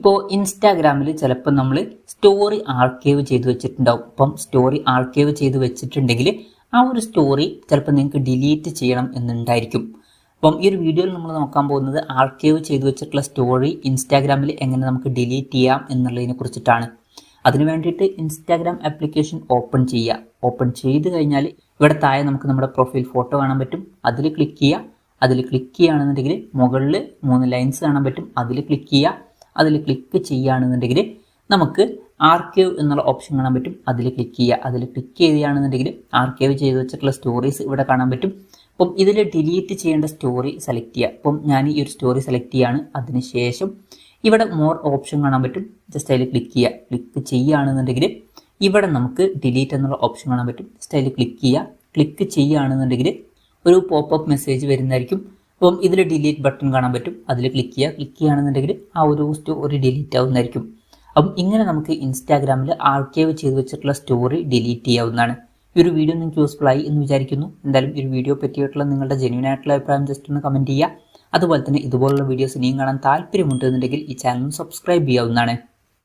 ഇപ്പോൾ ഇൻസ്റ്റാഗ്രാമിൽ ചിലപ്പോൾ നമ്മൾ സ്റ്റോറി ആർക്കൈവ് ചെയ്ത് വെച്ചിട്ടുണ്ടാവും. അപ്പം സ്റ്റോറി ആർക്കൈവ് ചെയ്ത് വെച്ചിട്ടുണ്ടെങ്കിൽ ആ ഒരു സ്റ്റോറി ചിലപ്പോൾ നിങ്ങൾക്ക് ഡിലീറ്റ് ചെയ്യണം എന്നുണ്ടായിരിക്കും. അപ്പം ഈ ഒരു വീഡിയോയിൽ നമ്മൾ നോക്കാൻ പോകുന്നത് ആർക്കൈവ് ചെയ്ത് വെച്ചിട്ടുള്ള സ്റ്റോറി ഇൻസ്റ്റാഗ്രാമിൽ എങ്ങനെ നമുക്ക് ഡിലീറ്റ് ചെയ്യാം എന്നുള്ളതിനെ കുറിച്ചിട്ടാണ്. അതിന് വേണ്ടിയിട്ട് ഇൻസ്റ്റാഗ്രാം ആപ്ലിക്കേഷൻ ഓപ്പൺ ചെയ്യുക. ഓപ്പൺ ചെയ്ത് കഴിഞ്ഞാൽ ഇവിടെ താഴെ നമുക്ക് നമ്മുടെ പ്രൊഫൈൽ ഫോട്ടോ കാണാൻ പറ്റും. അതിൽ ക്ലിക്ക് ചെയ്യുക. അതിൽ ക്ലിക്ക് ചെയ്യുകയാണെന്നുണ്ടെങ്കിൽ മുകളിൽ 3 ലൈൻസ് കാണാൻ പറ്റും. അതിൽ ക്ലിക്ക് ചെയ്യുക. അതിൽ ക്ലിക്ക് ചെയ്യുകയാണെന്നുണ്ടെങ്കിൽ നമുക്ക് ആർക്കൈവ് എന്നുള്ള ഓപ്ഷൻ കാണാൻ പറ്റും. അതിൽ ക്ലിക്ക് ചെയ്യുക. അതിൽ ക്ലിക്ക് ചെയ്യുകയാണെന്നുണ്ടെങ്കിൽ ആർക്കൈവ് ചെയ്ത് വെച്ചിട്ടുള്ള സ്റ്റോറീസ് ഇവിടെ കാണാൻ പറ്റും. അപ്പം ഇതിൽ ഡിലീറ്റ് ചെയ്യേണ്ട സ്റ്റോറി സെലക്ട് ചെയ്യുക. അപ്പം ഞാൻ ഈ ഒരു സ്റ്റോറി സെലക്ട് ചെയ്യുകയാണ്. അതിനുശേഷം ഇവിടെ മോർ ഓപ്ഷൻ കാണാൻ പറ്റും. ജസ്റ്റ് അതിൽ ക്ലിക്ക് ചെയ്യുക. ക്ലിക്ക് ചെയ്യുകയാണെന്നുണ്ടെങ്കിൽ ഇവിടെ നമുക്ക് ഡിലീറ്റ് എന്നുള്ള ഓപ്ഷൻ കാണാൻ പറ്റും. ജസ്റ്റ് അതിൽ ക്ലിക്ക് ചെയ്യുക. ക്ലിക്ക് ചെയ്യുകയാണെന്നുണ്ടെങ്കിൽ ഒരു പോപ്പപ്പ് മെസ്സേജ് വരുന്നതായിരിക്കും. അപ്പം ഇതിൽ ഡിലീറ്റ് ബട്ടൺ കാണാൻ പറ്റും. അതിൽ ക്ലിക്ക് ചെയ്യുക. ക്ലിക്ക് ചെയ്യുകയാണെന്നുണ്ടെങ്കിൽ ആ ഒരു സ്റ്റോറി ഡിലീറ്റ് ആവുന്നതായിരിക്കും. അപ്പം ഇങ്ങനെ നമുക്ക് ഇൻസ്റ്റാഗ്രാമിൽ ആർക്കൈവ് ചെയ്ത് വെച്ചിട്ടുള്ള സ്റ്റോറി ഡിലീറ്റ് ചെയ്യാവുന്നതാണ്. ഈ ഒരു വീഡിയോ നിങ്ങൾക്ക് യൂസ്ഫുൾ ആയി എന്ന് വിചാരിക്കുന്നു. എന്തായാലും ഈ ഒരു വീഡിയോ പറ്റിയിട്ടുള്ള നിങ്ങളുടെ ജെന്യൂൻ ആയിട്ടുള്ള അഭിപ്രായം ജസ്റ്റ് ഒന്ന് കമൻറ്റ് ചെയ്യുക. അതുപോലെ തന്നെ ഇതുപോലുള്ള വീഡിയോസ് ഇനിയും കാണാൻ താല്പര്യമുണ്ടെന്നുണ്ടെങ്കിൽ ഈ ചാനൽ സബ്സ്ക്രൈബ് ചെയ്യാവുന്നതാണ്.